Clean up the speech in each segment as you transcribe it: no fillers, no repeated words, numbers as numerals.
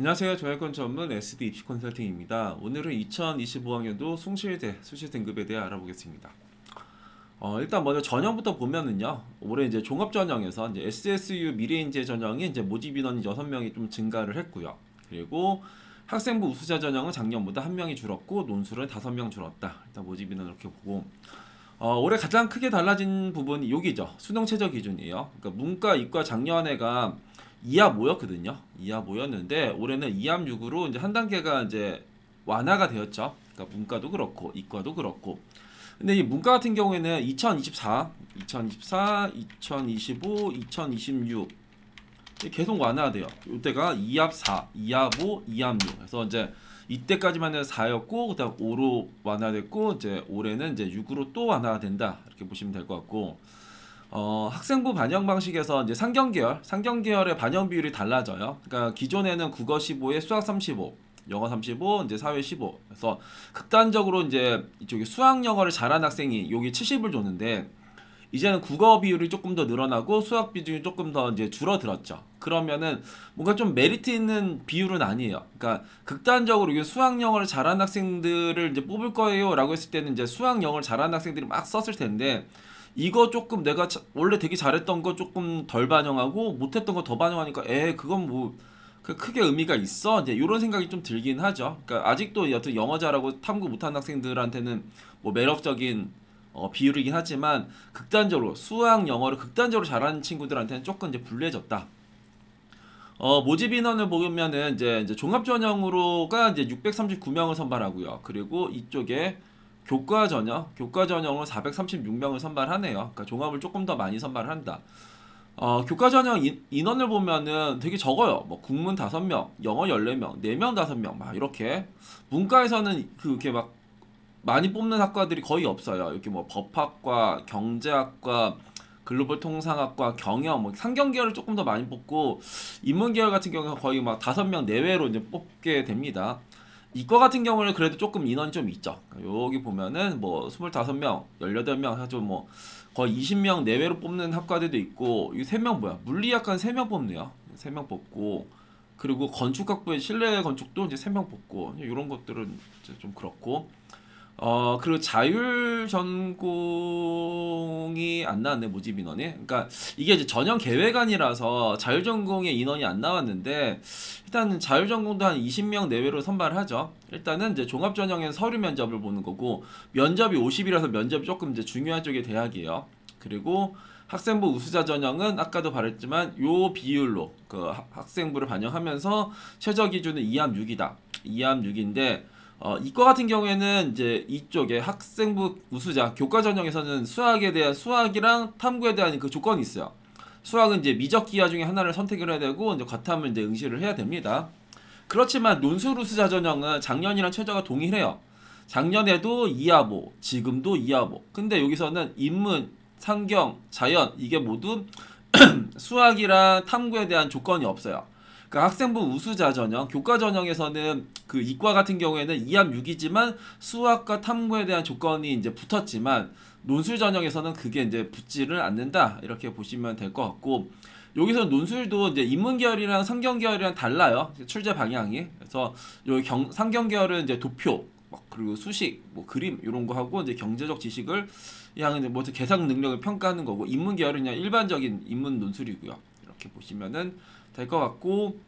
안녕하세요. 저혈권 전문 SD 입시 컨설팅입니다. 오늘은 2025학년도 숭실대 수시 등급에 대해 알아보겠습니다. 일단 먼저 전형부터 보면은요. 올해 이제 종합 전형에서 이제 SSU 미래인재 전형이 이제 모집 인원이 6명이 좀 증가를 했고요. 그리고 학생부 우수자 전형은 작년보다 1명이 줄었고 논술은 5명 줄었다. 일단 모집 인원 이렇게 보고 올해 가장 크게 달라진 부분이 여기죠. 수능 최저 기준이에요. 그러니까 문과, 이과 작년에가 2합 모였거든요. 2합 모였는데 올해는 2합 6으로 이제 한 단계가 이제 완화가 되었죠. 그러니까 문과도 그렇고 이과도 그렇고. 근데 이 문과 같은 경우에는 2024, 2025, 2026 계속 완화돼요. 이때가 2합 4, 2합 5, 2합 6. 그래서 이제 이때까지만 해도 4였고 그다음 5로 완화됐고 이제 올해는 이제 6으로 또 완화가 된다. 이렇게 보시면 될 것 같고. 학생부 반영 방식에서 이제 상경계열의 반영 비율이 달라져요. 그러니까 기존에는 국어 15에 수학 35, 영어 35, 이제 사회 15. 그래서 극단적으로 이제 이쪽에 수학 영어를 잘하는 학생이 여기 70을 줬는데 이제는 국어 비율이 조금 더 늘어나고 수학 비중이 조금 더 이제 줄어들었죠. 그러면은 뭔가 좀 메리트 있는 비율은 아니에요. 그러니까 극단적으로 이게 수학 영어를 잘하는 학생들을 이제 뽑을 거예요라고 했을 때는 이제 수학 영어를 잘하는 학생들이 막 썼을 텐데 이거 조금 내가 원래 되게 잘했던 거 조금 덜 반영하고 못했던 거 더 반영하니까 그건 뭐 크게 의미가 있어? 이제 이런 생각이 좀 들긴 하죠. 그러니까 아직도 여튼 영어 잘하고 탐구 못하는 학생들한테는 뭐 매력적인 비율이긴 하지만 극단적으로 수학 영어를 극단적으로 잘하는 친구들한테는 조금 이제 불리해졌다. 모집 인원을 보면은 이제 종합 전형으로가 이제 639명을 선발하고요. 그리고 이쪽에 교과 전형으로 436명을 선발하네요. 그러니까 종합을 조금 더 많이 선발한다. 교과 전형 인원을 보면은 되게 적어요. 뭐 국문 5명, 영어 14명, 내면 5명 막 이렇게. 문과에서는 그렇게 막 많이 뽑는 학과들이 거의 없어요. 이렇게 뭐 법학과, 경제학과, 글로벌 통상학과, 경영, 뭐 상경계열을 조금 더 많이 뽑고 인문계열 같은 경우는 거의 막 5명 내외로 이제 뽑게 됩니다. 이과 같은 경우는 그래도 조금 인원이 좀 있죠. 여기 보면은 뭐 25명, 18명 해서 뭐 거의 20명 내외로 뽑는 학과들도 있고 이 3명 뭐야? 물리학과는 3명 뽑네요. 3명 뽑고 그리고 건축학부의 실내 건축도 이제 3명 뽑고 이런 것들은 이제 좀 그렇고 그리고 자율 전공이 안 나왔네, 모집 인원이. 그러니까 이게 이제 전형 계획안이라서 자율 전공의 인원이 안 나왔는데, 일단은 자율 전공도 한 20명 내외로 선발하죠. 일단은 이제 종합 전형엔 서류 면접을 보는 거고, 면접이 50이라서 면접이 조금 이제 중요한 쪽의 대학이에요. 그리고 학생부 우수자 전형은 아까도 말했지만 요 비율로 그 학생부를 반영하면서 최저 기준은 2합 6이다. 2합 6인데 이과 같은 경우에는 이제 이쪽에 학생부 우수자 교과 전형에서는 수학이랑 탐구에 대한 그 조건이 있어요. 수학은 이제 미적 기하 중에 하나를 선택을 해야 되고 이제 과탐을 이제 응시를 해야 됩니다. 그렇지만 논술 우수자 전형은 작년이랑 최저가 동일해요. 작년에도 2하보, 지금도 2하보. 근데 여기서는 인문, 상경, 자연 이게 모두 수학이랑 탐구에 대한 조건이 없어요. 그러니까 학생부 우수자 전형, 교과 전형에서는 그 이과 같은 경우에는 2합 6이지만 수학과 탐구에 대한 조건이 이제 붙었지만 논술 전형에서는 그게 이제 붙지를 않는다. 이렇게 보시면 될 것 같고 여기서 논술도 이제 인문 계열이랑 상경 계열이랑 달라요. 출제 방향이. 그래서 여기 상경 계열은 이제 도표, 그리고 수식, 뭐 그림 이런 거 하고 이제 경제적 지식을 향한 뭐 계산 능력을 평가하는 거고 인문 계열은 그냥 일반적인 인문 논술이고요. 이렇게 보시면은 될 것 같고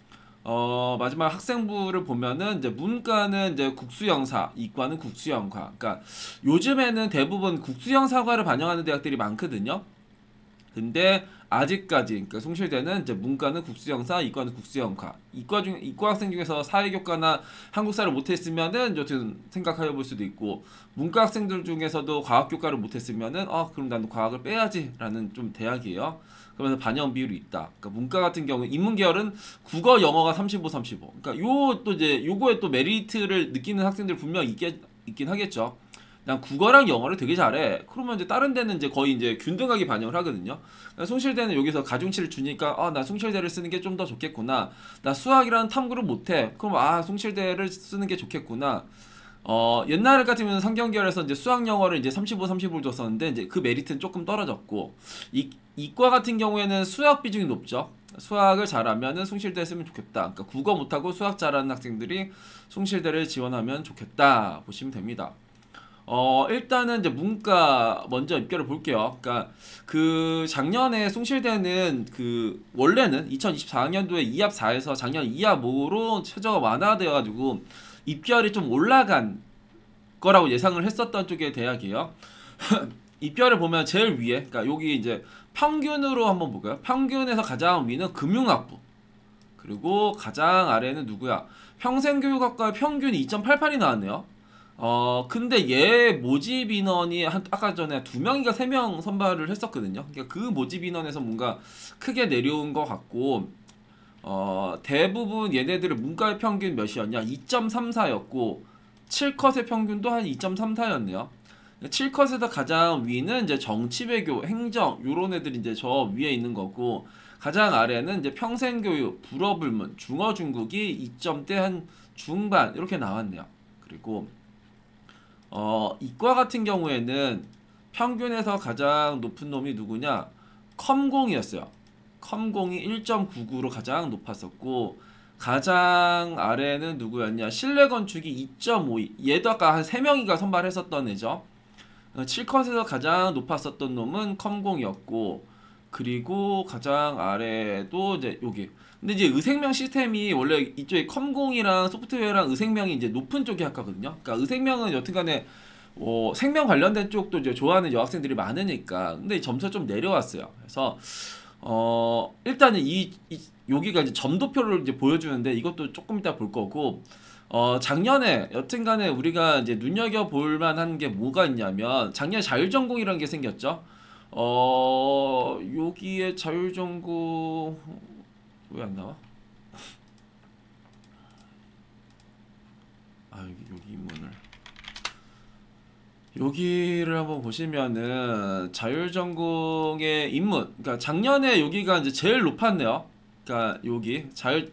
마지막 학생부를 보면은 이제 문과는 이제 국수영사, 이과는 국수영과. 그러니까 요즘에는 대부분 국수영사과를 반영하는 대학들이 많거든요. 근데 아직까지 그러니까 숭실대는 이제 문과는 국수영사, 이과는 국수영과. 이과 학생 중에서 사회교과나 한국사를 못했으면은 여튼 생각해 볼 수도 있고 문과 학생들 중에서도 과학교과를 못했으면은 그럼 나는 과학을 빼야지라는 좀 대학이에요. 그러면서 반영 비율이 있다. 그러니까 문과 같은 경우 인문 계열은 국어, 영어가 35, 35. 그러니까 요 또 이제 요거에 또 메리트를 느끼는 학생들 분명 있긴 하겠죠. 난 국어랑 영어를 되게 잘해. 그러면 이제 다른 데는 이제 거의 이제 균등하게 반영을 하거든요. 그러니까 숭실대는 여기서 가중치를 주니까 나 숭실대를 쓰는 게 좀 더 좋겠구나. 나 수학이라는 탐구를 못해. 그럼 숭실대를 쓰는 게 좋겠구나. 옛날 같으면 상경계열에서 이제 수학 영어를 이제 35, 35를 줬었는데 이제 그 메리트는 조금 떨어졌고 이과 같은 경우에는 수학 비중이 높죠. 수학을 잘하면은 숭실대 했으면 좋겠다. 그러니까 국어 못하고 수학 잘하는 학생들이 숭실대를 지원하면 좋겠다 보시면 됩니다. 일단은 이제 문과 먼저 입결을 볼게요. 그러니까 그 작년에 숭실대는 그 원래는 2024학년도에 2합 4에서 작년 2합 5로 최저가 완화되어 가지고 입결이 좀 올라간 거라고 예상을 했었던 쪽의 대학이에요. 입결을 보면 제일 위에, 그러니까 여기 이제 평균으로 한번 볼까요? 평균에서 가장 위는 금융학부. 그리고 가장 아래는 누구야? 평생교육학과의 평균이 2.88이 나왔네요. 근데 얘 모집 인원이 아까 전에 2명인가 3명 선발을 했었거든요. 그러니까 그 모집 인원에서 뭔가 크게 내려온 것 같고, 대부분 얘네들의 문과의 평균 몇이었냐? 2.34였고, 7컷의 평균도 한 2.34였네요. 7컷에서 가장 위는 이제 정치외교, 행정, 요런 애들이 이제 저 위에 있는 거고, 가장 아래는 이제 평생교육, 불어불문, 중어, 중국이 2점대 한 중반, 이렇게 나왔네요. 그리고, 이과 같은 경우에는 평균에서 가장 높은 놈이 누구냐? 컴공이었어요. 컴공이 1.99로 가장 높았었고, 가장 아래는 누구였냐? 실내건축이 2.52. 얘도 아까 한 3명이가 선발했었던 애죠. 7컷에서 가장 높았었던 놈은 컴공이었고, 그리고 가장 아래도 이제 여기. 근데 이제 의생명 시스템이 원래 이쪽에 컴공이랑 소프트웨어랑 의생명이 이제 높은 쪽이 학과거든요. 그러니까 의생명은 여튼간에 생명 관련된 쪽도 이제 좋아하는 여학생들이 많으니까. 근데 점수가 좀 내려왔어요. 그래서 일단은 여기가 이제 점도표를 이제 보여주는데 이것도 조금 이따 볼 거고. 작년에 여튼간에 우리가 이제 눈여겨볼 만한 게 뭐가 있냐면 작년에 자율전공이라는 게 생겼죠. 여기에 자율전공 왜 안 나와? 여기 인문을 여기를 한번 보시면은 자율전공의 인문, 그러니까 작년에 여기가 이제 제일 높았네요. 그러니까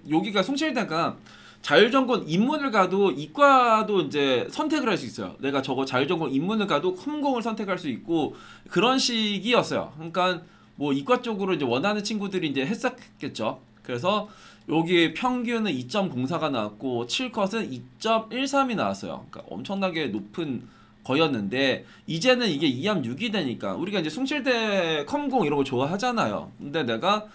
여기가 숭실대가 자율전공 인문을 가도 이과도 이제 선택을 할 수 있어요. 내가 저거 자율전공 인문을 가도 컴공을 선택할 수 있고 그런 식이었어요. 그러니까 뭐 이과 쪽으로 이제 원하는 친구들이 이제 했었겠죠. 그래서 여기 평균은 2.04가 나왔고 7컷은 2.13이 나왔어요. 그러니까 엄청나게 높은 거였는데 이제는 이게 2합 6이 되니까 우리가 이제 숭실대 컴공 이런 거 좋아하잖아요. 근데 내가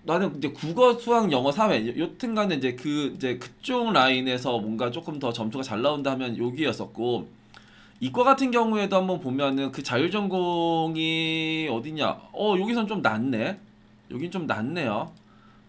나는 이제 국어, 수학, 영어, 사회 여튼간에 이제 그쪽 라인에서 뭔가 조금 더 점수가 잘 나온다 하면 여기였었고, 이과 같은 경우에도 한번 보면은 그 자율전공이 어디냐? 여기선 좀 낮네. 여긴 좀 낮네요.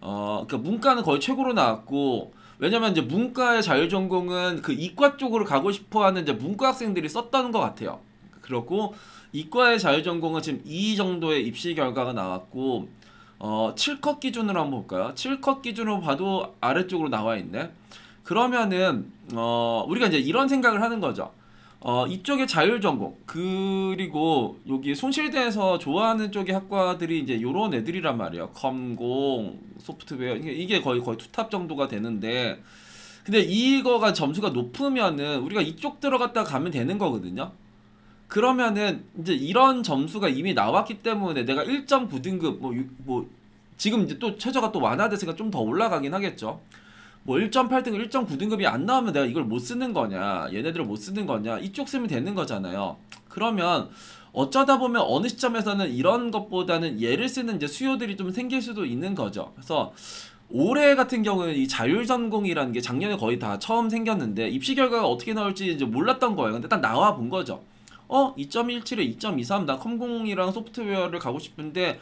그러니까 문과는 거의 최고로 나왔고, 왜냐면 이제 문과의 자율전공은 그 이과 쪽으로 가고 싶어하는 이제 문과 학생들이 썼던 것 같아요. 그렇고 이과의 자율전공은 지금 2 정도의 입시 결과가 나왔고, 7컷 기준으로 한번 볼까요? 7컷 기준으로 봐도 아래쪽으로 나와 있네. 그러면은 우리가 이제 이런 생각을 하는 거죠. 이쪽에 자율전공, 그리고 여기 숭실대에서 좋아하는 쪽의 학과들이 이제 요런 애들이란 말이에요. 컴공, 소프트웨어, 이게 거의 투탑 정도가 되는데, 근데 이거가 점수가 높으면은 우리가 이쪽 들어갔다 가면 되는 거거든요. 그러면은 이제 이런 점수가 이미 나왔기 때문에 내가 1.9등급 지금 이제 또 최저가 또 완화됐으니까 좀 더 올라가긴 하겠죠. 뭐 1.8등급, 1.9등급이 안 나오면 내가 이걸 못 쓰는 거냐, 얘네들을 못 쓰는 거냐, 이쪽 쓰면 되는 거잖아요. 그러면 어쩌다 보면 어느 시점에서는 이런 것보다는 얘를 쓰는 이제 수요들이 좀 생길 수도 있는 거죠. 그래서 올해 같은 경우는 이 자율전공이라는 게 작년에 거의 다 처음 생겼는데 입시 결과가 어떻게 나올지 이제 몰랐던 거예요. 근데 딱 나와 본 거죠. 2.17에 2.23, 나 컴공이랑 소프트웨어를 가고 싶은데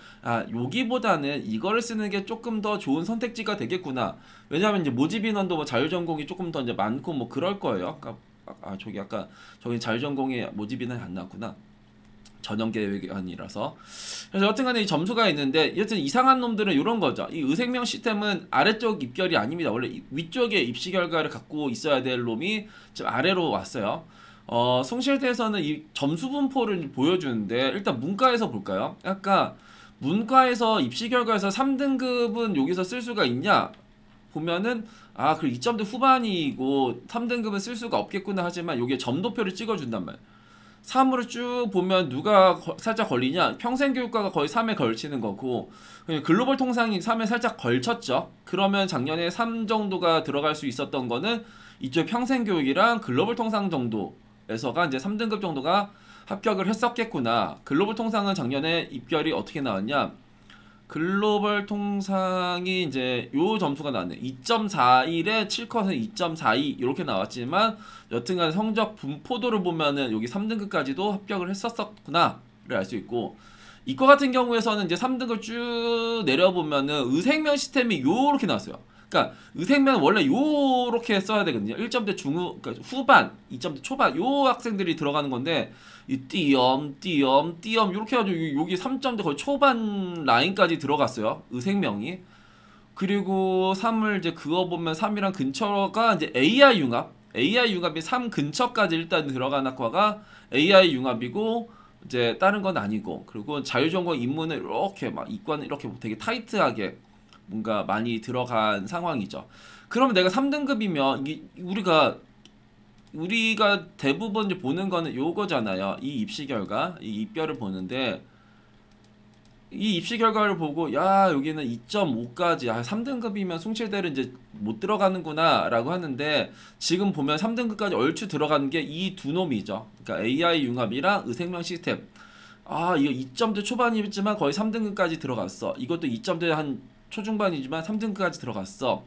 여기보다는 이거를 쓰는 게 조금 더 좋은 선택지가 되겠구나. 왜냐하면 이제 모집 인원도 뭐 자율전공이 조금 더 이제 많고 뭐 그럴 거예요. 저기 자율전공에 모집 인원이 안 나왔구나. 전형계획안이라서. 그래서 여튼간에 이 점수가 있는데, 여튼 이상한 놈들은 이런 거죠. 이 의생명 시스템은 아래쪽 입결이 아닙니다. 원래 위쪽에 입시 결과를 갖고 있어야 될 놈이 지금 아래로 왔어요. 숭실대에서는 이 점수 분포를 보여주는데, 일단 문과에서 볼까요? 아까 문과에서 입시 결과에서 3등급은 여기서 쓸 수가 있냐 보면은 그 2점대 후반이고 3등급은 쓸 수가 없겠구나 하지만 여기에 점도표를 찍어준단 말이에요. 3으로 쭉 보면 누가 살짝 걸리냐? 평생교육과가 거의 3에 걸치는 거고 글로벌 통상이 3에 살짝 걸쳤죠. 그러면 작년에 3 정도가 들어갈 수 있었던 거는 이쪽 평생교육이랑 글로벌 통상 정도에서가 이제 3등급 정도가 합격을 했었겠구나. 글로벌 통상은 작년에 입결이 어떻게 나왔냐? 글로벌 통상이 이제 요 점수가 나왔네. 2.41에 7컷은 2.42 이렇게 나왔지만 여튼간 성적 분포도를 보면은 여기 3등급까지도 합격을 했었구나를 알 수 있고, 이과 같은 경우에서는 이제 3등급 쭉 내려보면은 의생면 시스템이 요렇게 나왔어요. 그러니까 의생면 원래 요렇게 써야 되거든요. 1점대 중후, 그러니까 후반, 2점대 초반 요 학생들이 들어가는 건데 이 띄엄 이렇게 해가지고 여기 3점대 거의 초반 라인까지 들어갔어요. 의생명이. 그리고 3을 이제 그어보면 3이랑 근처가 이제 AI 융합이 3 근처까지 일단 들어간 학과가 AI 융합이고, 이제 다른 건 아니고, 그리고 자유전공 입문을 이렇게 막 이과는 이렇게 되게 타이트하게 뭔가 많이 들어간 상황이죠. 그러면 내가 3등급이면 우리가 대부분 이제 보는 거는 요거잖아요. 이 입시 결과, 이 입결을 보는데 이 입시 결과를 보고 야 여기는 2.5까지 3등급이면 숭실대를 이제 못 들어가는구나 라고 하는데, 지금 보면 3등급까지 얼추 들어가는 게 이 두 놈이죠. 그러니까 AI 융합이랑 의생명 시스템. 이거 2점대 초반이지만 거의 3등급까지 들어갔어. 이것도 2점대 한 초중반이지만 3등급까지 들어갔어.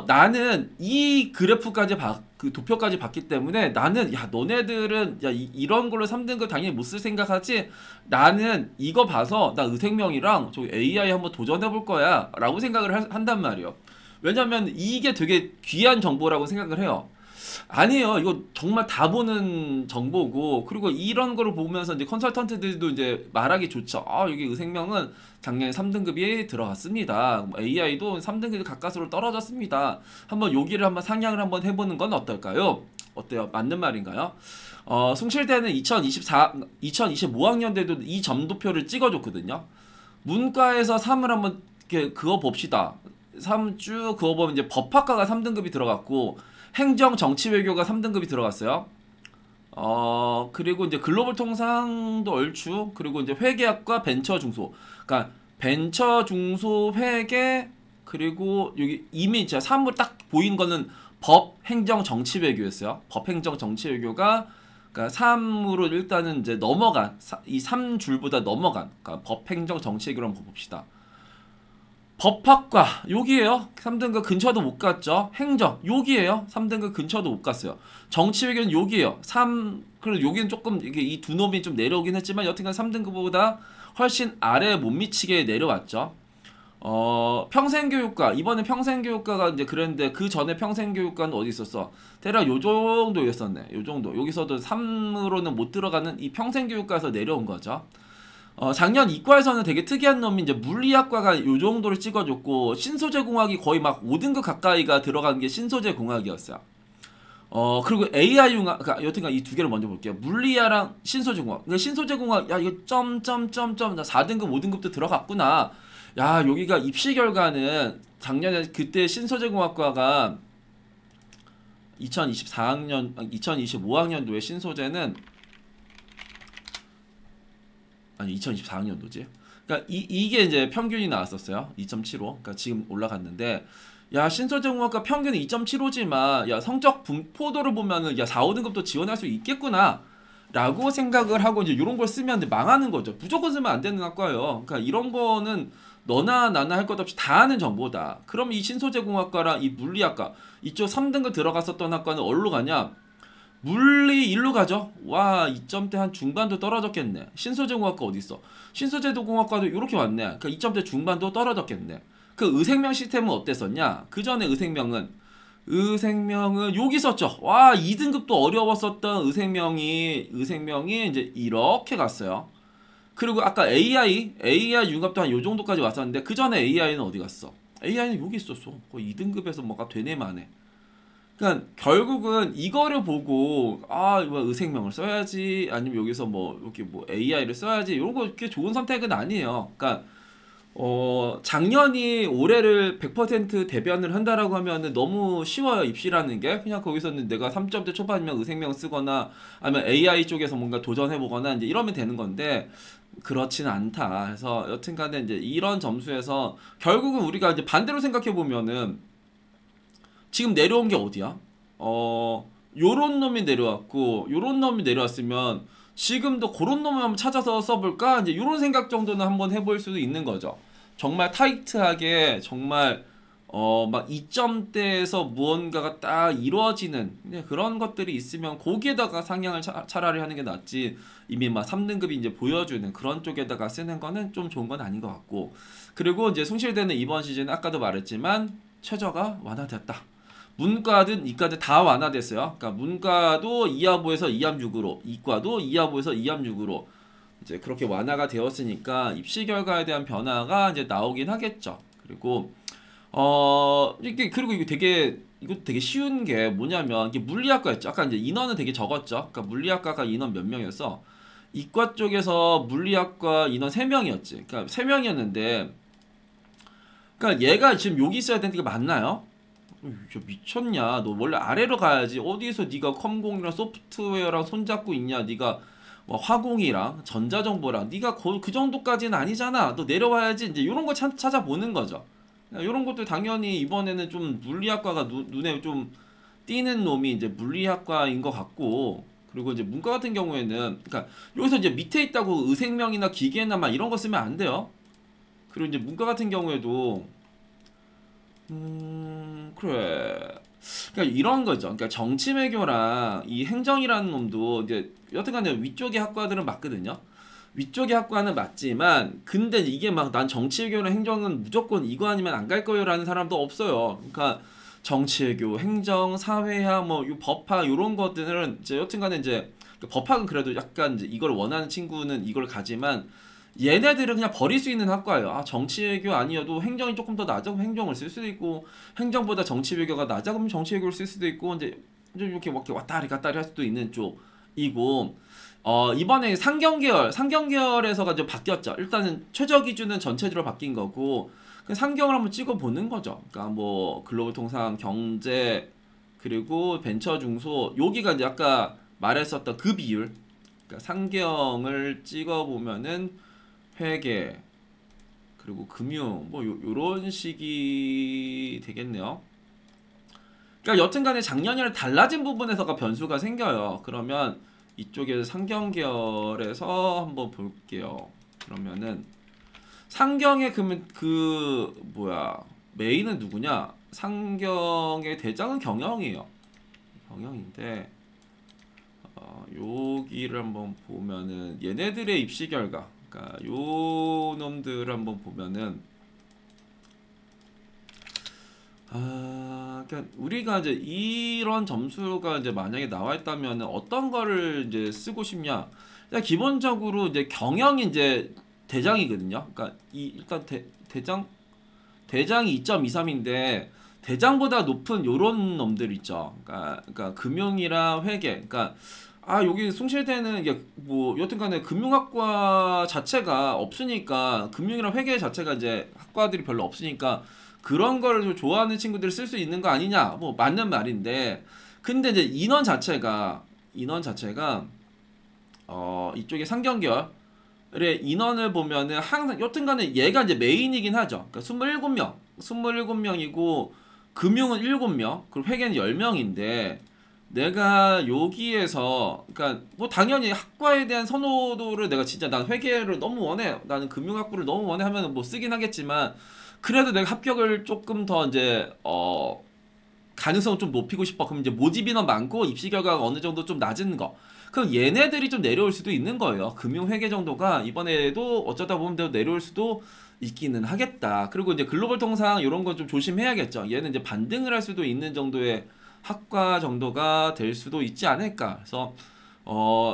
나는 이 그래프까지 그 도표까지 봤기 때문에 나는 야 너네들은 야 이런 걸로 3등급 당연히 못 쓸 생각하지, 나는 이거 봐서 나 의생명이랑 저기 AI 한번 도전해 볼 거야 라고 생각을 한단 말이에요. 왜냐면 이게 되게 귀한 정보라고 생각을 해요. 아니에요. 이거 정말 다 보는 정보고, 그리고 이런 거를 보면서 이제 컨설턴트들도 이제 말하기 좋죠. 여기 의생명은 작년에 3등급이 들어갔습니다. AI도 3등급이 가까스로 떨어졌습니다. 한번 여기를 한번 상향을 한번 해보는 건 어떨까요? 어때요? 맞는 말인가요? 숭실대는 2025학년대도 이 점도표를 찍어줬거든요. 문과에서 3을 한번 이렇게 그어봅시다. 3 쭉 그어보면 이제 법학과가 3등급이 들어갔고, 행정 정치 외교가 3등급이 들어갔어요. 그리고 이제 글로벌 통상도 얼추, 그리고 이제 회계학과 벤처 중소. 그러니까 벤처 중소 회계, 그리고 여기 이미 제가 3으로 딱 보인 거는 법 행정 정치 외교였어요. 법 행정 정치 외교가 그러니까 3으로 일단은 이제 넘어간, 이 3줄보다 넘어간, 그러니까 법 행정 정치 외교로 한번 봅시다. 법학과 여기에요. 3등급 근처도 못 갔죠. 행정 여기에요. 3등급 근처도 못 갔어요. 정치외교는 여기에요. 그리고 여기는 조금 이게 이 두 놈이 좀 내려오긴 했지만 여튼간 3등급보다 훨씬 아래에 못 미치게 내려왔죠. 평생교육과, 이번에 평생교육과가 이제 그랬는데 그 전에 평생교육과는 어디 있었어? 대략 요 정도였었네. 요 정도. 여기서도 3으로는 못 들어가는 이 평생교육과에서 내려온 거죠. 작년 이과에서는 되게 특이한 놈이 이제 물리학과가 요 정도를 찍어줬고, 신소재공학이 거의 막 5등급 가까이가 들어간 게 신소재공학이었어요. 그리고 AI 융합, 그러니까 여튼간 이 두 개를 먼저 볼게요. 물리아랑 신소재공학. 그러니까 신소재공학, 야, 이거 나 4등급, 5등급도 들어갔구나. 야, 여기가 입시 결과는 작년에 그때 신소재공학과가 2025학년도에 신소재는, 아니 2024학년도지. 그러니까 이게 이제 평균이 나왔었어요. 2.75. 그러니까 지금 올라갔는데, 야 신소재공학과 평균이 2.75지만 야 성적 분포도를 보면은 야 4, 5등급도 지원할 수 있겠구나 라고 생각을 하고 이제 이런 걸 쓰면 이제 망하는 거죠. 무조건 쓰면 안 되는 학과예요. 그러니까 이런 거는 너나 나나 할 것 없이 다 아는 정보다. 그럼 이 신소재공학과랑 이 물리학과 이쪽 3등급 들어갔었던 학과는 어디로 가냐? 물리 1로 가죠. 와 2점대 한 중반도 떨어졌겠네. 신소재공학과 어딨어? 신소재도공학과도 이렇게 왔네. 그러니까 2점대 중반도 떨어졌겠네. 그 의생명 시스템은 어땠었냐? 그 전에 의생명은 여기 있었죠. 와 2등급도 어려웠었던 의생명이 이제 이렇게 갔어요. 그리고 아까 AI 융합도 한 요 정도까지 왔었는데 그 전에 AI는 어디 갔어? AI는 여기 있었어. 거의 2등급에서 뭐가 되네 마네. 그러니까 결국은 이거를 보고 이거 의생명을 써야지, 아니면 여기서 뭐 이렇게 뭐 AI를 써야지, 이런 거 이렇게 좋은 선택은 아니에요. 그러니까 작년이 올해를 100% 대변을 한다라고 하면은 너무 쉬워요, 입시라는 게. 그냥 거기서는 내가 3점대 초반이면 의생명 쓰거나 아니면 AI 쪽에서 뭔가 도전해보거나 이제 이러면 되는 건데, 그렇진 않다. 그래서 여튼 간에 이제 이런 점수에서 결국은 우리가 이제 반대로 생각해보면은 지금 내려온 게 어디야? 요런 놈이 내려왔고, 요런 놈이 내려왔으면 지금도 그런 놈을 한번 찾아서 써볼까? 이제 요런 생각 정도는 한번 해볼 수도 있는 거죠. 정말 타이트하게, 정말, 막 2점대에서 무언가가 딱 이루어지는 그냥 그런 것들이 있으면 거기에다가 상향을 차라리 하는 게 낫지. 이미 막 3등급이 이제 보여주는 그런 쪽에다가 쓰는 거는 좀 좋은 건 아닌 것 같고. 그리고 이제 숭실대는 이번 시즌 아까도 말했지만 최저가 완화됐다. 문과든 이과든 다 완화됐어요. 그러니까 문과도 2하부에서 2합6으로, 이과도 2하부에서 2합6으로 이제 그렇게 완화가 되었으니까 입시 결과에 대한 변화가 이제 나오긴 하겠죠. 그리고 이게 그리고 이거 되게 쉬운 게 뭐냐면 이게 물리학과였죠. 아까 이제 인원은 되게 적었죠. 그러니까 물리학과가 인원 몇 명이었어. 이과 쪽에서 물리학과 인원 3명이었지. 그러니까 3명이었는데 그러니까 얘가 지금 여기 있어야 되는 게 맞나요? 저 미쳤냐? 너 원래 아래로 가야지. 어디서 네가 컴공이랑 소프트웨어랑 손잡고 있냐? 네가 뭐 화공이랑 전자정보랑 네가 그 정도까지는 아니잖아. 너 내려와야지. 이제 이런 거 찾아보는 거죠. 이런 것도 당연히 이번에는 좀 물리학과가 눈에 좀 띄는 놈이 이제 물리학과인 것 같고, 그리고 이제 문과 같은 경우에는 그러니까 여기서 이제 밑에 있다고 의생명이나 기계나 막 이런 거 쓰면 안 돼요. 그리고 이제 문과 같은 경우에도 그래. 그러니까 이런 거죠. 그러니까 정치외교랑 이 행정이라는 놈도 이제 여튼간에 위쪽의 학과들은 맞거든요. 위쪽의 학과는 맞지만 근데 이게 막 난 정치외교나 행정은 무조건 이거 아니면 안 갈 거요라는 사람도 없어요. 그러니까 정치외교, 행정, 사회학, 뭐 법학 이런 것들은 이제 여튼간에 이제 법학은 그래도 약간 이제 이걸 원하는 친구는 이걸 가지만 얘네들은 그냥 버릴 수 있는 학과예요. 아, 정치외교 아니어도 행정이 조금 더 낮아 그럼 행정을 쓸 수도 있고, 행정보다 정치외교가 낮아 그러면 정치외교를 쓸 수도 있고, 이제 이렇게 막 왔다리 갔다리 할 수도 있는 쪽이고, 이번에 상경계열에서가 이제 바뀌었죠. 일단은 최저 기준은 전체적으로 바뀐 거고, 그 상경을 한번 찍어 보는 거죠. 그러니까 뭐 글로벌 통상, 경제, 그리고 벤처 중소, 여기가 이제 아까 말했었던 그 비율. 그러니까 상경을 찍어 보면은 회계 그리고 금융 뭐 요런 식이 되겠네요. 그러니까 여튼간에 작년이랑 달라진 부분에서가 변수가 생겨요. 그러면 이쪽에서 상경계열에서 한번 볼게요. 그러면은 상경의 그러면 그 뭐야 메인은 누구냐? 상경의 대장은 경영이에요. 경영인데 여기를 한번 보면은 얘네들의 입시 결과, 그러니까 요 놈들을 한번 보면은 그러니까 우리가 이제 이런 점수가 이제 만약에 나와 있다면 어떤 거를 이제 쓰고 싶냐? 일단 기본적으로 이제 경영이 이제 대장이거든요. 그러니까 일단 대장이 2.23인데 대장보다 높은 요런 놈들 있죠. 그러니까 금융이랑 회계. 그러니까 여기 숭실대는 이게 뭐 여튼간에 금융학과 자체가 없으니까, 금융이랑 회계 자체가 이제 학과들이 별로 없으니까 그런 거를 좀 좋아하는 친구들이 쓸 수 있는 거 아니냐? 뭐 맞는 말인데, 근데 이제 인원 자체가 이쪽에 상경계열의 인원을 보면은 항상 여튼간에 얘가 이제 메인이긴 하죠. 그러니까 27명이고 금융은 7명, 그리고 회계는 10명인데 내가 여기에서 그러니까 뭐 당연히 학과에 대한 선호도를 내가 진짜 난 회계를 너무 원해, 나는 금융학부를 너무 원해 하면 뭐 쓰긴 하겠지만, 그래도 내가 합격을 조금 더 이제 가능성을 좀 높이고 싶어. 그럼 이제 모집 인원 많고 입시 결과가 어느 정도 좀 낮은 거, 그럼 얘네들이 좀 내려올 수도 있는 거예요. 금융회계 정도가 이번에도 어쩌다 보면 내려올 수도 있기는 하겠다. 그리고 이제 글로벌 통상 이런 건 좀 조심해야겠죠. 얘는 이제 반등을 할 수도 있는 정도의 학과 정도가 될 수도 있지 않을까. 그래서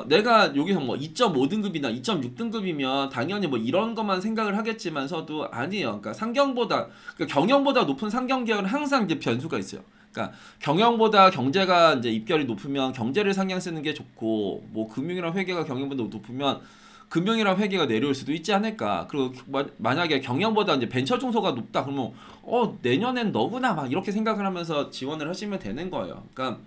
내가 여기서 뭐 2.5등급이나 2.6등급이면 당연히 뭐 이런 것만 생각을 하겠지만서도 아니에요. 그러니까 그러니까 경영보다 높은 상경 계열은 항상 이제 변수가 있어요. 그러니까 경영보다 경제가 이제 입결이 높으면 경제를 상향 쓰는 게 좋고, 뭐 금융이랑 회계가 경영보다 높으면 금융이랑 회계가 내려올 수도 있지 않을까. 그리고 만약에 경영보다 이제 벤처 중소가 높다 그러면 내년엔 너구나 막 이렇게 생각을 하면서 지원을 하시면 되는 거예요. 그러니까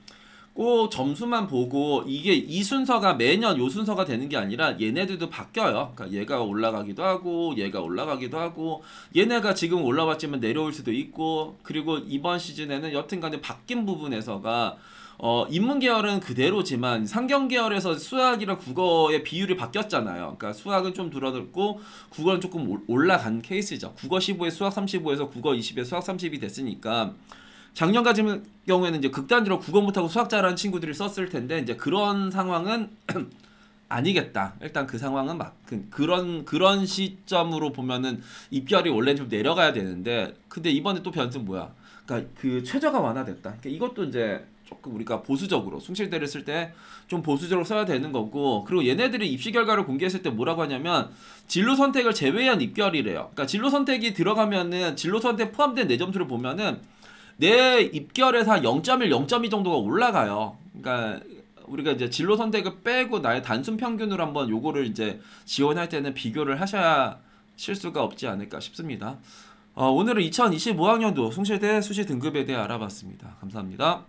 꼭 점수만 보고 이게 이 순서가 매년 요 순서가 되는 게 아니라 얘네들도 바뀌어요. 그러니까 얘가 올라가기도 하고 얘가 올라가기도 하고 얘네가 지금 올라왔지만 내려올 수도 있고 그리고 이번 시즌에는 여튼간에 바뀐 부분에서가 인문 계열은 그대로지만 상경 계열에서 수학이랑 국어의 비율이 바뀌었잖아요. 그러니까 수학은 좀 줄어들고 국어는 조금 올라간 케이스죠. 국어 15에 수학 35에서 국어 20에 수학 30이 됐으니까 작년 같은 경우에는 이제 극단적으로 국어 못하고 수학 잘하는 친구들이 썼을 텐데 이제 그런 상황은 아니겠다. 일단 그 상황은 그런 시점으로 보면은 입결이 원래 좀 내려가야 되는데 근데 이번에 또 변수는 뭐야? 그러니까 그 최저가 완화됐다. 그러니까 이것도 이제 조금 우리가 보수적으로 숭실대를 쓸 때 좀 보수적으로 써야 되는 거고 그리고 얘네들이 입시 결과를 공개했을 때 뭐라고 하냐면 진로 선택을 제외한 입결이래요. 그러니까 진로 선택이 들어가면은 진로 선택 포함된 내 점수를 보면은 내 입결에서 0.1, 0.2 정도가 올라가요. 그러니까 우리가 이제 진로 선택을 빼고 나의 단순 평균으로 한번 요거를 이제 지원할 때는 비교를 하셔야 실수가 없지 않을까 싶습니다. 오늘은 2025학년도 숭실대 수시 등급에 대해 알아봤습니다. 감사합니다.